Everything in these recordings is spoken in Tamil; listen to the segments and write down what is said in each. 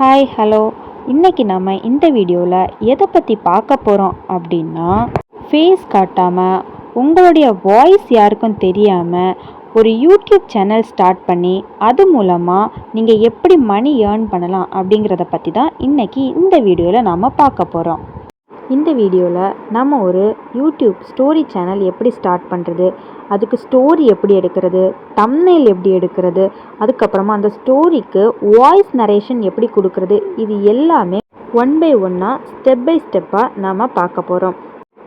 Hi hello. இன்றைக்கி நம்ம இந்த வீடியோவில் எதை பற்றி பார்க்க போகிறோம் அப்படின்னா, ஃபேஸ் காட்டாமல் உங்களுடைய வாய்ஸ் யாருக்கும் தெரியாமல் ஒரு யூடியூப் சேனல் ஸ்டார்ட் பண்ணி அது மூலமாக நீங்கள் எப்படி மணி ஏர்ன் பண்ணலாம் அப்படிங்கிறத பற்றி தான் இன்றைக்கி இந்த வீடியோவில் நாம் பார்க்க போகிறோம். இந்த வீடியோவில் நம்ம ஒரு யூடியூப் ஸ்டோரி சேனல் எப்படி ஸ்டார்ட் பண்ணுறது, அதுக்கு ஸ்டோரி எப்படி எடுக்கிறது, தம்ப்நெயில் எப்படி எடுக்கிறது, அதுக்கப்புறமா அந்த ஸ்டோரிக்கு வாய்ஸ் நரேஷன் எப்படி கொடுக்கறது, இது எல்லாமே ஒன் பை ஒன்னாக ஸ்டெப் பை ஸ்டெப்பாக நாம் பார்க்க போகிறோம்.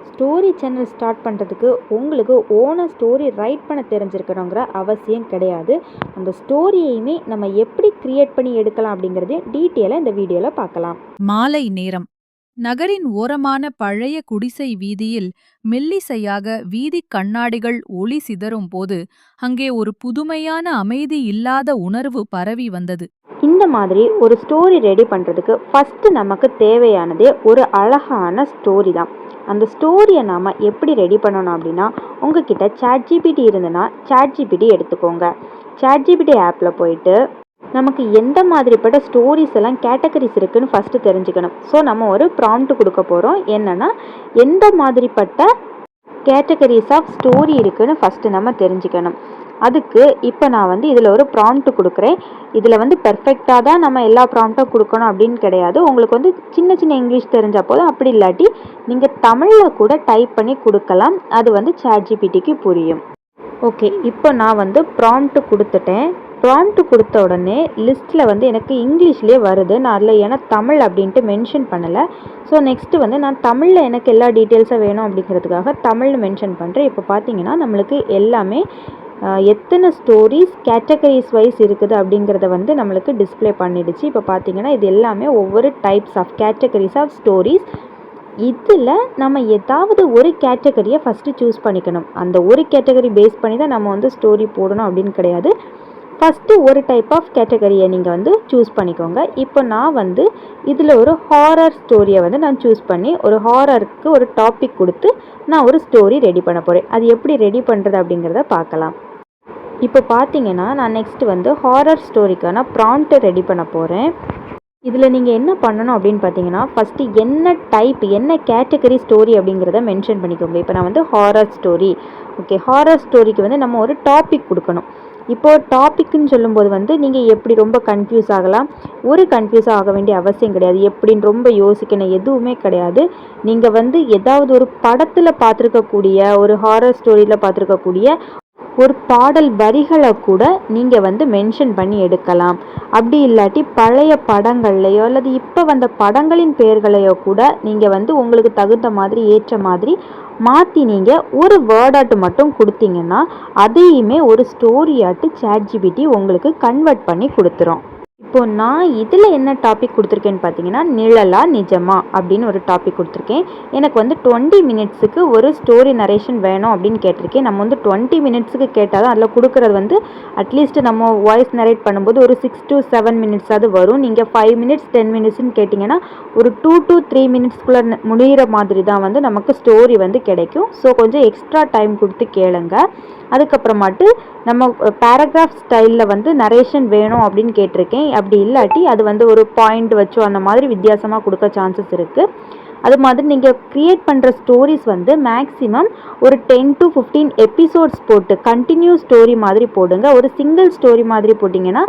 ஸ்டோரி சேனல் ஸ்டார்ட் பண்ணுறதுக்கு உங்களுக்கு ஓனாக ஸ்டோரி ரைட் பண்ண தெரிஞ்சிருக்கணுங்கிற அவசியம் கிடையாது. அந்த ஸ்டோரியையுமே நம்ம எப்படி க்ரியேட் பண்ணி எடுக்கலாம் அப்படிங்கிறதையும் டீட்டெயிலாக இந்த வீடியோவில் பார்க்கலாம். மாலை நேரம். நகரின் ஓரமான பழைய குடிசை வீதியில் மெல்லிசையாக வீதிக் கண்ணாடிகள் ஒளி சிதறும் போது அங்கே ஒரு புதுமையான அமைதி இல்லாத உணர்வு பரவி வந்தது. இந்த மாதிரி ஒரு ஸ்டோரி ரெடி பண்ணுறதுக்கு ஃபஸ்ட்டு நமக்கு தேவையானதே ஒரு அழகான ஸ்டோரி தான். அந்த ஸ்டோரியை நாம் எப்படி ரெடி பண்ணணும் அப்படின்னா, உங்ககிட்ட ChatGPT இருந்ததுன்னா ChatGPT எடுத்துக்கோங்க. ChatGPT ஆப்பில் போயிட்டு நமக்கு எந்த மாதிரிப்பட்ட ஸ்டோரிஸ் எல்லாம் கேட்டகரிஸ் இருக்குன்னு ஃபஸ்ட்டு தெரிஞ்சுக்கணும். ஸோ நம்ம ஒரு ப்ராம்ப்ட் கொடுக்க போகிறோம். என்னென்னா, எந்த மாதிரிப்பட்ட கேட்டகரிஸ் ஆஃப் ஸ்டோரி இருக்குன்னு ஃபஸ்ட்டு நம்ம தெரிஞ்சுக்கணும். அதுக்கு இப்போ நான் இதில் ஒரு ப்ராம்ப்ட் கொடுக்குறேன். இதில் பெர்ஃபெக்டாக தான் நம்ம எல்லா ப்ராம்ப்ட்டும் கொடுக்கணும் அப்படின்னு கிடையாது. உங்களுக்கு சின்ன சின்ன இங்கிலீஷ் தெரிஞ்சால் போதும். அப்படி இல்லாட்டி நீங்கள் தமிழில் கூட டைப் பண்ணி கொடுக்கலாம். அது ChatGPTக்கு புரியும். ஓகே, இப்போ நான் ப்ராம்ப்ட் கொடுத்துட்டேன். ப்ராம்ப்ட் கொடுத்த உடனே லிஸ்ட்டில் எனக்கு இங்கிலீஷ்லேயே வருது. நான் அதில் ஏன்னா தமிழ் அப்படின்ட்டு மென்ஷன் பண்ணலை. ஸோ நெக்ஸ்ட்டு நான் தமிழில் எனக்கு எல்லா டீட்டெயில்ஸும் வேணும் அப்படிங்கிறதுக்காக தமிழ்னு மென்ஷன் பண்ணுறேன். இப்போ பார்த்தீங்கன்னா நம்மளுக்கு எல்லாமே எத்தனை ஸ்டோரிஸ் கேட்டகரிஸ் வைஸ் இருக்குது அப்படிங்கிறத நம்மளுக்கு டிஸ்பிளே பண்ணிடுச்சு. இப்போ பார்த்தீங்கன்னா இது எல்லாமே ஒவ்வொரு types of categories of stories. இதில் நம்ம ஏதாவது ஒரு கேட்டகரியை ஃபஸ்ட்டு சூஸ் பண்ணிக்கணும். அந்த ஒரு கேட்டகரி பேஸ் பண்ணி தான் நம்ம ஸ்டோரி போடணும் அப்படின்னு கிடையாது. ஃபஸ்ட்டு ஒரு டைப் ஆஃப் கேட்டகரியை நீங்கள் சூஸ் பண்ணிக்கோங்க. இப்போ நான் இதில் ஒரு ஹாரர் ஸ்டோரியை நான் சூஸ் பண்ணி ஒரு ஹாரருக்கு ஒரு டாபிக் கொடுத்து நான் ஒரு ஸ்டோரி ரெடி பண்ண போகிறேன். அது எப்படி ரெடி பண்ணுறது அப்படிங்கிறத பார்க்கலாம். இப்போ பார்த்தீங்கன்னா நான் நெக்ஸ்ட்டு ஹாரர் ஸ்டோரிக்கான ப்ராம்ப்ட் ரெடி பண்ண போகிறேன். இதில் நீங்கள் என்ன பண்ணணும் அப்படின்னு பார்த்தீங்கன்னா, ஃபஸ்ட்டு என்ன டைப் என்ன கேட்டகரி ஸ்டோரி அப்படிங்கிறத மென்ஷன் பண்ணிக்கோங்க. இப்போ நான் ஹாரர் ஸ்டோரி. ஓகே, ஹாரர் ஸ்டோரிக்கு நம்ம ஒரு டாபிக் கொடுக்கணும். இப்போது டாபிக்னு சொல்லும்போது நீங்கள் எப்படி ரொம்ப கன்ஃபியூஸ் ஆகலாம். ஒரு கன்ஃபியூஸ் ஆக வேண்டிய அவசியம் கிடையாது. எப்படின்னு ரொம்ப யோசிக்கணும் எதுவுமே கிடையாது. நீங்கள் ஏதாவது ஒரு படத்தில் பார்த்துருக்கக்கூடிய ஒரு ஹாரர் ஸ்டோரியில் பார்த்துருக்கக்கூடிய ஒரு பாடல் வரிகளை கூட நீங்கள் மென்ஷன் பண்ணி எடுக்கலாம். அப்படி இல்லாட்டி பழைய படங்கள்லையோ அல்லது இப்போ வந்த படங்களின் பெயர்களையோ கூட நீங்கள் உங்களுக்கு தகுந்த மாதிரி ஏற்ற மாதிரி மாற்றி நீங்கள் ஒரு வேர்டாட்டு மட்டும் கொடுத்தீங்கன்னா அதையுமே ஒரு ஸ்டோரியாட்டு ChatGPT உங்களுக்கு கன்வெர்ட் பண்ணி கொடுத்துரும். இப்போது நான் இதில் என்ன டாபிக் கொடுத்துருக்கேன்னு பார்த்தீங்கன்னா, நிழலா நிஜமா அப்படின்னு ஒரு டாபிக் கொடுத்துருக்கேன். எனக்கு 20 மினிட்ஸுக்கு ஒரு ஸ்டோரி நரேஷன் வேணும் அப்படின்னு கேட்டிருக்கேன். நம்ம 20 மினிட்ஸுக்கு கேட்டால் தான் அதில் கொடுக்குறது அட்லீஸ்ட் நம்ம வாய்ஸ் நரேட் பண்ணும்போது ஒரு 6 to 7 மினிட்ஸாவது வரும். நீங்கள் 5 மினிட்ஸ் 10 மினிட்ஸ்ன்னு கேட்டிங்கன்னா ஒரு 2 to 3 மினிட்ஸ்குள்ளே முடிகிற மாதிரி தான் நமக்கு ஸ்டோரி கிடைக்கும். ஸோ கொஞ்சம் எக்ஸ்ட்ரா டைம் கொடுத்து கேளுங்க. அதுக்கப்புறமாட்டு நம்ம பேராகிராஃப் ஸ்டைலில் நரேஷன் வேணும் அப்படின்னு கேட்டிருக்கேன். அப்படி இல்லாட்டி அது ஒரு பாயிண்ட் வச்சோ அந்த மாதிரி வித்தியாசமாக கொடுக்க சான்சஸ் இருக்குது. அது மாதிரி நீங்கள் க்ரியேட் பண்ணுற ஸ்டோரிஸ் மேக்ஸிமம் ஒரு 10 to 15 எபிசோட்ஸ் போட்டு கண்டினியூஸ் ஸ்டோரி மாதிரி போடுங்க. ஒரு சிங்கிள் ஸ்டோரி மாதிரி போட்டிங்கன்னா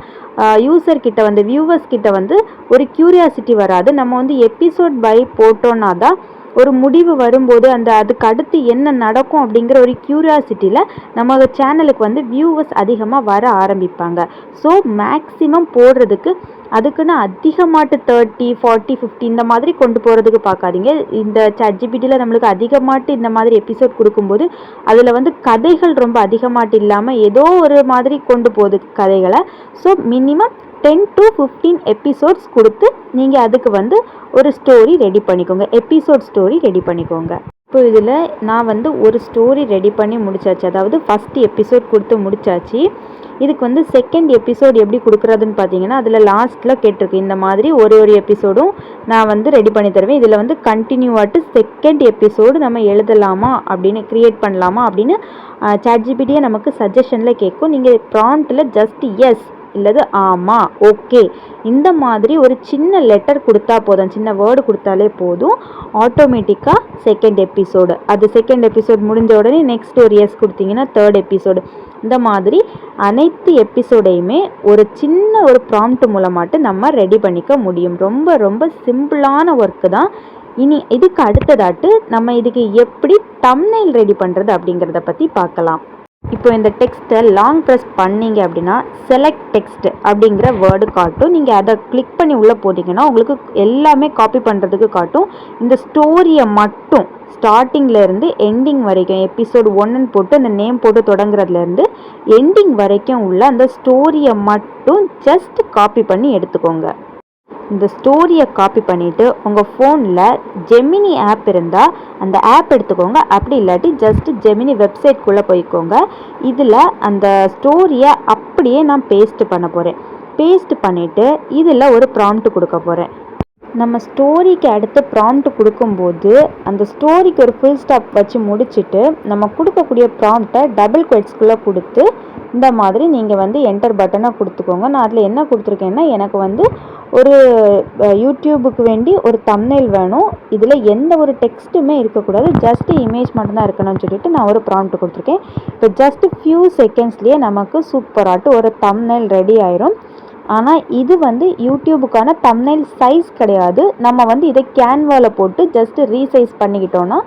யூசர் கிட்ட வியூவர்ஸ் கிட்ட ஒரு க்யூரியாசிட்டி வராது. நம்ம எபிசோட் பை போட்டோன்னா தான் ஒரு முடிவு வரும்போது அதுக்கு அடுத்து என்ன நடக்கும் அப்படிங்கிற ஒரு க்யூரியாசிட்டியில் நம்ம சேனலுக்கு வியூவர்ஸ் அதிகமாக வர ஆரம்பிப்பாங்க. ஸோ மேக்ஸிமம் போடுறதுக்கு அதுக்குன்னு அதிகமாட்டு 30, 40, 50 இந்த மாதிரி கொண்டு போகிறதுக்கு பார்க்காதீங்க. இந்த ChatGPTயில் நம்மளுக்கு அதிகமாட்டு இந்த மாதிரி எபிசோட் கொடுக்கும்போது அதில் கதைகள் ரொம்ப அதிகமாட்டு இல்லாமல் ஏதோ ஒரு மாதிரி கொண்டு போகுது கதைகளை. ஸோ மினிமம் 10 to 15 எபிசோட்ஸ் கொடுத்து நீங்கள் அதுக்கு ஒரு ஸ்டோரி ரெடி பண்ணிக்கோங்க. எபிசோட் ஸ்டோரி ரெடி பண்ணிக்கோங்க. இப்போ இதில் நான் ஒரு ஸ்டோரி ரெடி பண்ணி முடிச்சாச்சு. அதாவது ஃபஸ்ட்டு எபிசோட் கொடுத்து முடிச்சாச்சு. இதுக்கு செகண்ட் எபிசோட் எப்படி கொடுக்குறதுன்னு பார்த்தீங்கன்னா, அதில் லாஸ்ட்டில் கேட்டிருக்கு இந்த மாதிரி ஒரு எபிசோடும் நான் ரெடி பண்ணி தருவேன். இதில் கண்டினியூவாட்டு செகண்ட் எபிசோடு நம்ம எழுதலாமா அப்படின்னு க்ரியேட் பண்ணலாமா அப்படின்னு ChatGPTயே நமக்கு சஜஷனில் கேட்கும். நீங்கள் ப்ராம்ப்டில் ஜஸ்ட் எஸ் இல்லது ஆமாம் ஓகே இந்த மாதிரி ஒரு சின்ன லெட்டர் கொடுத்தா போதும், சின்ன வேர்டு கொடுத்தாலே போதும், ஆட்டோமேட்டிக்காக செகண்ட் எபிசோடு, அது செகண்ட் எபிசோட் முடிஞ்ச உடனே நெக்ஸ்ட் ஒரு எஸ் கொடுத்தீங்கன்னா தேர்ட் எபிசோடு, இந்த மாதிரி அனைத்து எபிசோடையுமே ஒரு சின்ன ஒரு ப்ராம்ப்ட் மூலமாட்டு நம்ம ரெடி பண்ணிக்க முடியும். ரொம்ப ரொம்ப சிம்பிளான ஒர்க்கு தான். இனி இதுக்கு அடுத்ததாட்டு நம்ம இதுக்கு எப்படி தம்ப்நெயில் ரெடி பண்ணுறது அப்படிங்கிறத பற்றி பார்க்கலாம். இப்போ இந்த டெக்ஸ்ட்டை லாங் ப்ரெஸ் பண்ணீங்க அப்படின்னா செலக்ட் டெக்ஸ்ட் அப்படிங்கிற வேர்டு காட்டும். நீங்கள் அதை கிளிக் பண்ணி உள்ளே போட்டிங்கன்னா உங்களுக்கு எல்லாமே காப்பி பண்ணுறதுக்கு காட்டும். இந்த ஸ்டோரியை மட்டும் ஸ்டார்டிங்லேருந்து எண்டிங் வரைக்கும் எபிசோடு 1ன்னு போட்டு அந்த நேம் போட்டு தொடங்குறதுலேருந்து எண்டிங் வரைக்கும் உள்ள அந்த ஸ்டோரியை மட்டும் ஜஸ்ட் காப்பி பண்ணி எடுத்துக்கோங்க. இந்த ஸ்டோரியை காப்பி பண்ணிவிட்டு உங்கள் ஃபோனில் ஜெமினி ஆப் இருந்தால் அந்த ஆப் எடுத்துக்கோங்க. அப்படி இல்லாட்டி ஜஸ்ட் ஜெமினி வெப்சைட்குள்ளே போய்க்கோங்க. இதில் அந்த ஸ்டோரியை அப்படியே நான் பேஸ்ட் பண்ண போகிறேன். பேஸ்ட் பண்ணிவிட்டு இதில் ஒரு ப்ராம்ப்ட் கொடுக்க போகிறேன். நம்ம ஸ்டோரிக்கு அடுத்து ப்ராம்ப்ட் கொடுக்கும்போது அந்த ஸ்டோரிக்கு ஒரு ஃபுல் ஸ்டாப் வச்சு முடிச்சுட்டு நம்ம கொடுக்கக்கூடிய ப்ராம்ப்டை டபுள் குவெட்ஸ்குள்ளே கொடுத்து இந்த மாதிரி நீங்கள் வந்து என்டர் பட்டனை கொடுத்துக்கோங்க. நான் அதில் என்ன கொடுத்துருக்கேன்னா எனக்கு வந்து ஒரு யூடியூபுக்கு வேண்டி ஒரு தம்ப்நெயில் வேணும், இதில் எந்த ஒரு டெக்ஸ்ட்டுமே இருக்கக்கூடாது, ஜஸ்ட் இமேஜ் மட்டும்தான் இருக்கணும்னு சொல்லிட்டு நான் ஒரு ப்ராம்ப்ட் கொடுத்துருக்கேன். இப்போ ஜஸ்ட் ஃபியூ செகண்ட்ஸ்லேயே நமக்கு சூப்பராட்டு ஒரு தம்ப்நெயில் ரெடி ஆயிரும். ஆனால் இது வந்து யூடியூபுக்கான தம்ப்நெயில் சைஸ் கிடையாது. நம்ம வந்து இதை கேன்வாவில் போட்டு ஜஸ்ட்டு ரீசைஸ் பண்ணிக்கிட்டோன்னா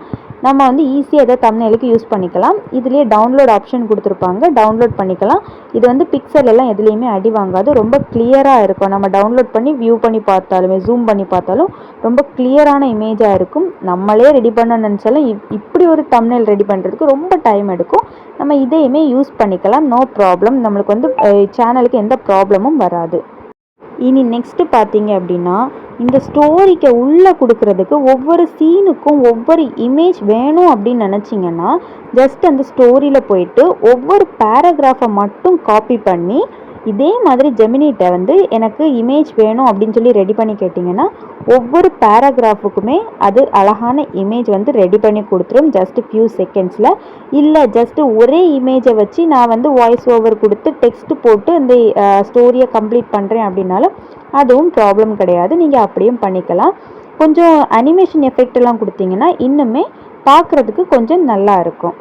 நம்ம வந்து ஈஸியாக இதை தம்ப்நெயிலுக்கு யூஸ் பண்ணிக்கலாம். இதுலேயே டவுன்லோட் ஆப்ஷன் கொடுத்துருப்பாங்க, டவுன்லோட் பண்ணிக்கலாம். இது வந்து பிக்சல் எல்லாம் எதுலேயுமே அடி வாங்காது, ரொம்ப கிளியராக இருக்கும். நம்ம டவுன்லோட் பண்ணி வியூ பண்ணி பார்த்தாலுமே ஜூம் பண்ணி பார்த்தாலும் ரொம்ப கிளியரான இமேஜாக இருக்கும். நம்மளே ரெடி பண்ண நினச்சாலும் இப்படி ஒரு தம்ப்நெயில் ரெடி பண்ணுறதுக்கு ரொம்ப டைம் எடுக்கும். நம்ம இதையுமே யூஸ் பண்ணிக்கலாம், நோ ப்ராப்ளம். நம்மளுக்கு வந்து சேனலுக்கு எந்த ப்ராப்ளமும் வராது. இனி நெக்ஸ்ட்டு பார்த்தீங்க அப்படின்னா இந்த ஸ்டோரிக்கு உள்ளே கொடுக்கறதுக்கு ஒவ்வொரு சீனுக்கும் ஒவ்வொரு இமேஜ் வேணும் அப்படின்னு நினச்சிங்கன்னா ஜஸ்ட் அந்த ஸ்டோரியில் போயிட்டு ஒவ்வொரு பேராகிராஃபை மட்டும் காப்பி பண்ணி இதே மாதிரி ஜெமினிட்ட வந்து எனக்கு இமேஜ் வேணும் அப்படின்னு சொல்லி ரெடி பண்ணி கேட்டிங்கன்னா ஒவ்வொரு பேராகிராஃபுக்குமே அது அழகான இமேஜ் வந்து ரெடி பண்ணி கொடுத்துரும் ஜஸ்ட் ஃபியூ செகண்ட்ஸில். இல்லை ஜஸ்ட்டு ஒரே இமேஜை வச்சு நான் வந்து வாய்ஸ் ஓவர் கொடுத்து டெக்ஸ்ட் போட்டு இந்த ஸ்டோரியை கம்ப்ளீட் பண்ணுறேன் அப்படின்னாலும் அதுவும் ப்ராப்ளம் கிடையாது, நீங்கள் அப்படியும் பண்ணிக்கலாம். கொஞ்சம் அனிமேஷன் எஃபெக்ட்லாம் கொடுத்தீங்கன்னா இன்னுமே பார்க்குறதுக்கு கொஞ்சம் நல்லா இருக்கும்.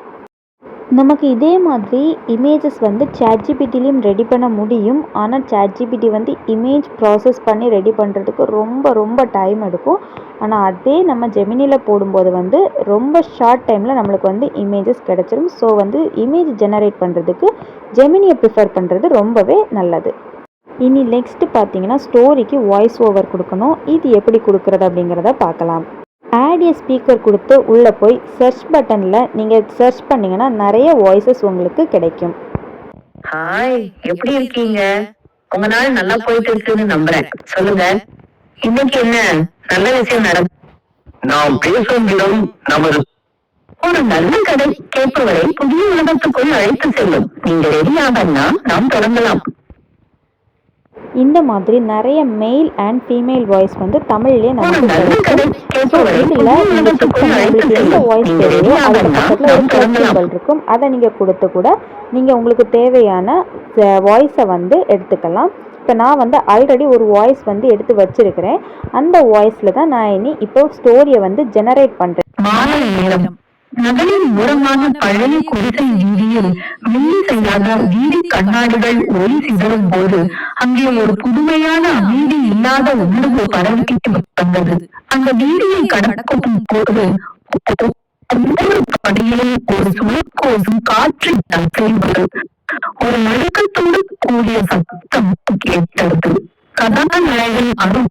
நமக்கு இதே மாதிரி இமேஜஸ் வந்து சாட்ஜிபிட்டிலையும் ரெடி பண்ண முடியும். ஆனால் சாட்ஜிபிட்டி வந்து இமேஜ் ப்ராசஸ் பண்ணி ரெடி பண்ணுறதுக்கு ரொம்ப ரொம்ப டைம் எடுக்கும். ஆனால் அதே நம்ம ஜெமினியில் போடும்போது வந்து ரொம்ப ஷார்ட் டைமில் நம்மளுக்கு வந்து இமேஜஸ் கிடச்சிரும். ஸோ வந்து இமேஜ் ஜெனரேட் பண்ணுறதுக்கு ஜெமினியை ப்ரிஃபர் பண்ணுறது ரொம்பவே நல்லது. இனி நெக்ஸ்ட்டு பார்த்தீங்கன்னா ஸ்டோரிக்கு வாய்ஸ் ஓவர் கொடுக்கணும். இது எப்படி கொடுக்குறது அப்படிங்கிறத பார்க்கலாம். ஆட் ஏ ஸ்பீக்கர் கொடுத்து உள்ளே போய் சர்ச் பட்டனில் நீங்கள் சர்ச் பண்ணிங்கன்னா நிறைய வாய்ஸஸ் உங்களுக்கு கிடைக்கும். ஹாய், எப்படி இருக்கீங்க? உங்க நாள் நல்லா போயிட்டு இருக்குன்னு நம்புறேன். சொல்லுங்க, இன்னைக்கு என்ன நல்ல விஷயம் நடக்கும்? நாம் பேசும் விதம் நமது ஒரு நல்ல கதை கேட்பவரை புதிய உலகத்துக்குள் அழைத்து செல்லும். நீங்க ரெடியாகனா நாம் தொடங்கலாம். இந்த மாதிரி நிறைய மெயில் அண்ட் ஃபீமேல் வாய்ஸ் வந்து தமிழ்லேயே நமக்கு கிடைக்கும். ஸோ இதில் நீங்கள் கிளிக் பண்ணி உங்களுக்கு எந்த வாய்ஸ் தேவையோ அதுக்கு பக்கத்தில் ஒரு ப்ளஸ் சிம்பல் இருக்கும், அதை நீங்கள் கொடுத்து கூட நீங்கள் உங்களுக்கு தேவையான வாய்ஸை வந்து எடுத்துக்கலாம். இப்போ நான் வந்து ஆல்ரெடி ஒரு வாய்ஸ் வந்து எடுத்து வச்சிருக்கிறேன். அந்த வாய்ஸில் தான் நான் இனி இப்போ ஸ்டோரியை வந்து ஜெனரேட் பண்ணுறேன். நகரின் ஓரமான பழைய குடிசை வீதியில் மெல்லிசையாக வீதி கண்ணாடிகள் ஒளி சிதறும் போது அங்கே ஒரு புதுமையான அமைதி இல்லாத உணர்வு பரவிட்டு வந்தது. அந்த வீதியை கடக்கும் போது ஒவ்வொரு படியிலும் ஒரு சுழற்கோசும் காற்றின் தசைகள் ஒரு நடுக்கத்தோடு கூடிய சத்தம் கேட்டது. கதாநாயகன் அருண்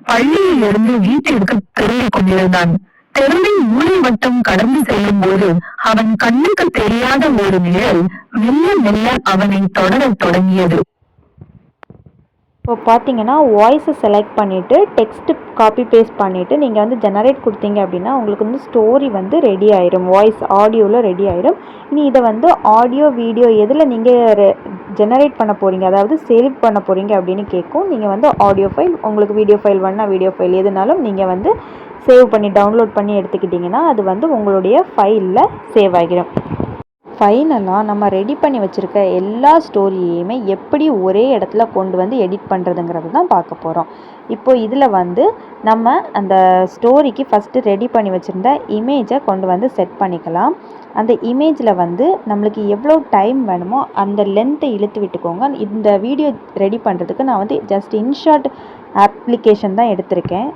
பள்ளியில் இருந்து வீட்டிற்கு திரும்பிக் கொண்டிருந்தான். தெருவின் மூலை மட்டும் கடந்து செல்லும் போது அவன் கண்ணுக்கு தெரியாத ஒரு நிழல் மெல்ல மெல்ல அவனை தொடரத் தொடங்கியது. இப்போ பார்த்தீங்கன்னா வாய்ஸை செலக்ட் பண்ணிவிட்டு டெக்ஸ்ட்டு காப்பி பேஸ்ட் பண்ணிவிட்டு நீங்கள் வந்து ஜெனரேட் கொடுத்தீங்க அப்படின்னா உங்களுக்கு வந்து ஸ்டோரி வந்து ரெடி ஆயிரும், வாய்ஸ் ஆடியோவில் ரெடி ஆயிரும். இனி இதை வந்து ஆடியோ வீடியோ எதில் நீங்கள் ஜெனரேட் பண்ண போகிறீங்க, அதாவது சேவ் பண்ண போகிறீங்க அப்படின்னு கேட்கும். நீங்கள் வந்து ஆடியோ ஃபைல், உங்களுக்கு வீடியோ ஃபைல் வேணால் வீடியோ ஃபைல் எதுனாலும் நீங்கள் வந்து சேவ் பண்ணி டவுன்லோட் பண்ணி எடுத்துக்கிட்டிங்கன்னா அது வந்து உங்களுடைய ஃபைலில் சேவ் ஆகிடும். ஃபைனலாக நம்ம ரெடி பண்ணி வச்சுருக்க எல்லா ஸ்டோரியையுமே எப்படி ஒரே இடத்துல கொண்டு வந்து எடிட் பண்ணுறதுங்கிறது தான் பார்க்க போகிறோம். இப்போது இதில் வந்து நம்ம அந்த ஸ்டோரிக்கு ஃபஸ்ட்டு ரெடி பண்ணி வச்சுருந்த இமேஜை கொண்டு வந்து செட் பண்ணிக்கலாம். அந்த இமேஜில் வந்து நம்மளுக்கு எவ்வளோ டைம் வேணுமோ அந்த லென்த்தை இழுத்து விட்டுக்கோங்க. இந்த வீடியோ ரெடி பண்ணுறதுக்கு நான் வந்து ஜஸ்ட் இன்ஷாட் அப்ளிகேஷன் தான் எடுத்திருக்கேன்.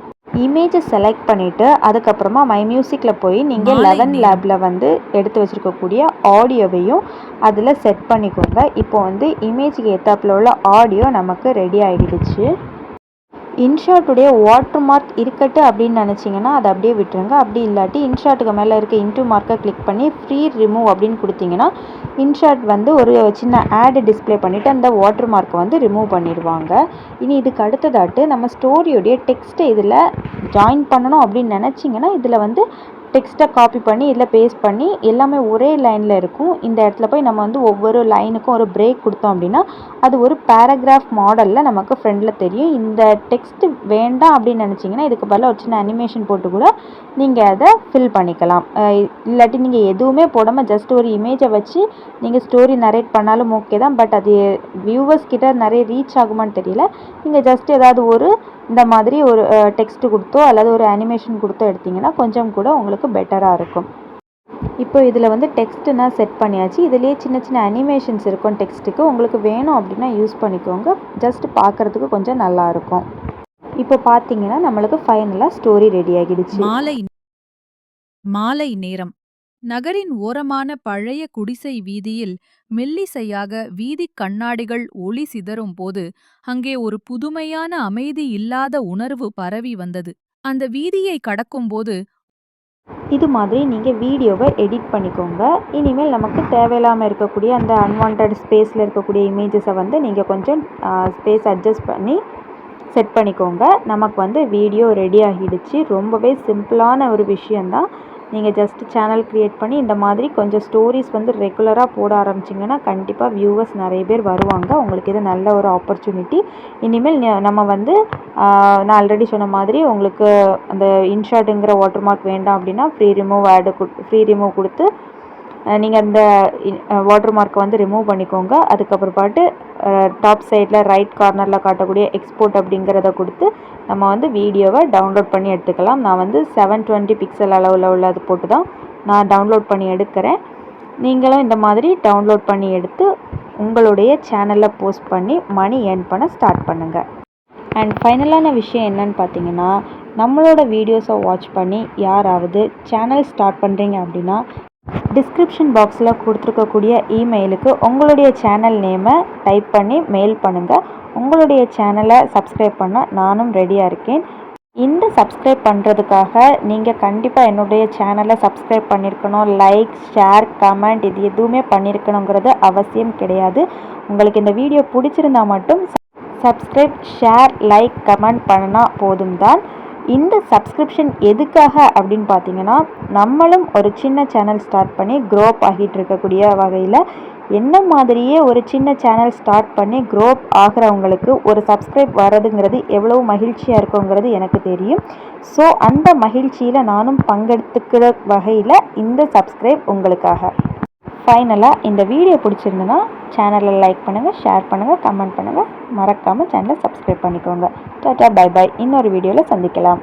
இமேஜை செலக்ட் பண்ணிவிட்டு அதுக்கப்புறமா மை மியூசிக்கில் போய் நீங்கள் 11 லேபில் வந்து எடுத்து வச்சுருக்கக்கூடிய ஆடியோவையும் அதில் செட் பண்ணிக்கோங்க. இப்போ வந்து இமேஜுக்கு ஏற்றாப்புல உள்ள ஆடியோ நமக்கு ரெடி ஆகிடுச்சு. இன்ஷாட்டுடைய வாட்டர் மார்க் இருக்கட்டும் அப்படின்னு நினச்சிங்கன்னா அதை அப்படியே விட்டுருங்க. அப்படி இல்லாட்டி இன்ஷாட்டுக்கு மேலே இருக்க இன்டூ மார்க்கை கிளிக் பண்ணி ஃப்ரீ ரிமூவ் அப்படின்னு கொடுத்தீங்கன்னா இன்ஷாட் வந்து ஒரு சின்ன ஆடு டிஸ்பிளே பண்ணிவிட்டு அந்த வாட்டர் மார்க்கை வந்து ரிமூவ் பண்ணிடுவாங்க. இனி இதுக்கு அடுத்ததாட்டு நம்ம ஸ்டோரியோடைய டெக்ஸ்ட்டை இதில் ஜாயின் பண்ணணும் அப்படின்னு நினச்சிங்கன்னா இதில் வந்து டெக்ஸ்ட்டை காப்பி பண்ணி இதில் பேஸ்ட் பண்ணி எல்லாமே ஒரே லைனில் இருக்கும். இந்த இடத்துல போய் நம்ம வந்து ஒவ்வொரு லைனுக்கும் ஒரு பிரேக் கொடுத்தோம் அப்படின்னா அது ஒரு பேராகிராஃப் மாடலில் நமக்கு ஃப்ரெண்டில் தெரியும். இந்த டெக்ஸ்ட்டு வேண்டாம் அப்படின்னு நினச்சிங்கன்னா இதுக்கு பதிலாக ஒரு சின்ன அனிமேஷன் போட்டு கூட நீங்கள் அதை ஃபில் பண்ணிக்கலாம். இல்லாட்டி நீங்கள் எதுவுமே போடாமல் ஜஸ்ட் ஒரு இமேஜை வச்சு நீங்கள் ஸ்டோரி நரேட் பண்ணாலும் ஓகே தான். பட் அது வியூவர்ஸ் கிட்ட நிறைய ரீச் ஆகுமான்னு தெரியல. நீங்கள் ஜஸ்ட் ஏதாவது ஒரு இந்த மாதிரி ஒரு டெக்ஸ்ட்டு கொடுத்தோ அல்லது ஒரு அனிமேஷன் கொடுத்தோ எடுத்திங்கன்னா கொஞ்சம் கூட உங்களுக்கு பெட்டராக இருக்கும். இப்போ இதில் வந்து டெக்ஸ்ட்டு நான் செட் பண்ணியாச்சு. இதிலே சின்ன சின்ன அனிமேஷன்ஸ் இருக்கும் டெக்ஸ்ட்டுக்கு. உங்களுக்கு வேணும் அப்படின்னா யூஸ் பண்ணிக்கோங்க. ஜஸ்ட்டு பார்க்குறதுக்கு கொஞ்சம் நல்லாயிருக்கும். இப்போ பார்த்தீங்கன்னா நம்மளுக்கு ஃபைனலாக ஸ்டோரி ரெடி ஆகிடுச்சு. மாலை நேரம். நகரின் ஓரமான பழைய குடிசை வீதியில் மெல்லிசையாக வீதிக் கண்ணாடிகள் ஒளி சிதறும் போது அங்கே ஒரு புதுமையான அமைதி இல்லாத உணர்வு பரவி வந்தது. அந்த வீதியை கடக்கும்போது இது மாதிரி நீங்கள் வீடியோவை எடிட் பண்ணிக்கோங்க. இனிமேல் நமக்கு தேவையில்லாமல் இருக்கக்கூடிய அந்த அன்வான்ட் ஸ்பேஸில் இருக்கக்கூடிய இமேஜஸை வந்து நீங்கள் கொஞ்சம் ஸ்பேஸ் அட்ஜஸ்ட் பண்ணி செட் பண்ணிக்கோங்க. நமக்கு வந்து வீடியோ ரெடி ஆகிடுச்சு. ரொம்பவே சிம்பிளான ஒரு விஷயந்தான். நீங்கள் ஜஸ்ட் சேனல் க்ரியேட் பண்ணி இந்த மாதிரி கொஞ்சம் ஸ்டோரிஸ் வந்து ரெகுலராக போட ஆரம்பிச்சிங்கன்னா கண்டிப்பாக வியூவர்ஸ் நிறைய பேர் வருவாங்க. உங்களுக்கு இது நல்ல ஒரு ஆப்பர்ச்சுனிட்டி. இனிமேல் நம்ம வந்து நான் ஆல்ரெடி சொன்ன மாதிரி உங்களுக்கு அந்த இன்ஷாட்டுங்கிற வாட்டர் மார்க் வேண்டாம் அப்படின்னா ஃப்ரீ ரிமூவ் கொடுத்து நீங்கள் அந்த வாட்டர் மார்க்கை வந்து ரிமூவ் பண்ணிக்கோங்க. அதுக்கப்புறப்பாட்டு டாப் சைடில் ரைட் கார்னரில் காட்டக்கூடிய எக்ஸ்போர்ட் அப்படிங்கிறத கொடுத்து நம்ம வந்து வீடியோவை டவுன்லோட் பண்ணி எடுத்துக்கலாம். நான் வந்து 720 பிக்சல் அளவில் உள்ளது போட்டு தான் நான் டவுன்லோட் பண்ணி எடுக்கிறேன். நீங்களும் இந்த மாதிரி டவுன்லோட் பண்ணி எடுத்து உங்களுடைய சேனலில் போஸ்ட் பண்ணி மணி ஏர்ன் பண்ண ஸ்டார்ட் பண்ணுங்கள். அண்ட் ஃபைனலான விஷயம் என்னன்னு பார்த்தீங்கன்னா நம்மளோட வீடியோஸை வாட்ச் பண்ணி யாராவது சேனல் ஸ்டார்ட் பண்ணுறீங்க அப்படின்னா டிஸ்கிரிப்ஷன் பாக்ஸில் கொடுத்துருக்கக்கூடிய இமெயிலுக்கு உங்களுடைய சேனல் நேமை டைப் பண்ணி மெயில் பண்ணுங்கள். உங்களுடைய சேனலை சப்ஸ்கிரைப் பண்ண நானும் ரெடியாக இருக்கேன். இந்த சப்ஸ்கிரைப் பண்ணுறதுக்காக நீங்கள் கண்டிப்பாக என்னுடைய சேனலை சப்ஸ்கிரைப் பண்ணியிருக்கணும். லைக், ஷேர், கமெண்ட் இது எதுவுமே பண்ணியிருக்கணுங்கிறது அவசியம் கிடையாது. உங்களுக்கு இந்த வீடியோ பிடிச்சிருந்தா மட்டும் சப்ஸ்கிரைப், ஷேர், லைக், கமெண்ட் பண்ணினா போதும் தான். இந்த சப்ஸ்கிரிப்ஷன் எதுக்காக அப்படின்னு பார்த்தீங்கன்னா நம்மளும் ஒரு சின்ன சேனல் ஸ்டார்ட் பண்ணி க்ரோப் ஆகிட்டு இருக்கக்கூடிய வகையில் என்ன மாதிரியே ஒரு சின்ன சேனல் ஸ்டார்ட் பண்ணி க்ரோப் ஆகிறவங்களுக்கு ஒரு சப்ஸ்கிரைப் வர்றதுங்கிறது எவ்வளோ மகிழ்ச்சியாக இருக்குங்கிறது எனக்கு தெரியும். ஸோ அந்த மகிழ்ச்சியில் நானும் பங்கெடுத்துக்கிற வகையில் இந்த சப்ஸ்கிரைப் உங்களுக்காக. ஃபைனலாக இந்த வீடியோ பிடிச்சிருந்துன்னா சேனலை லைக் பண்ணுங்கள், ஷேர் பண்ணுங்கள், கமெண்ட் பண்ணுங்கள். மறக்காமல் சேனலை சப்ஸ்கிரைப் பண்ணிக்கோங்க. Tata, bye bye. இன்னொரு வீடியோவில் சந்திக்கலாம்.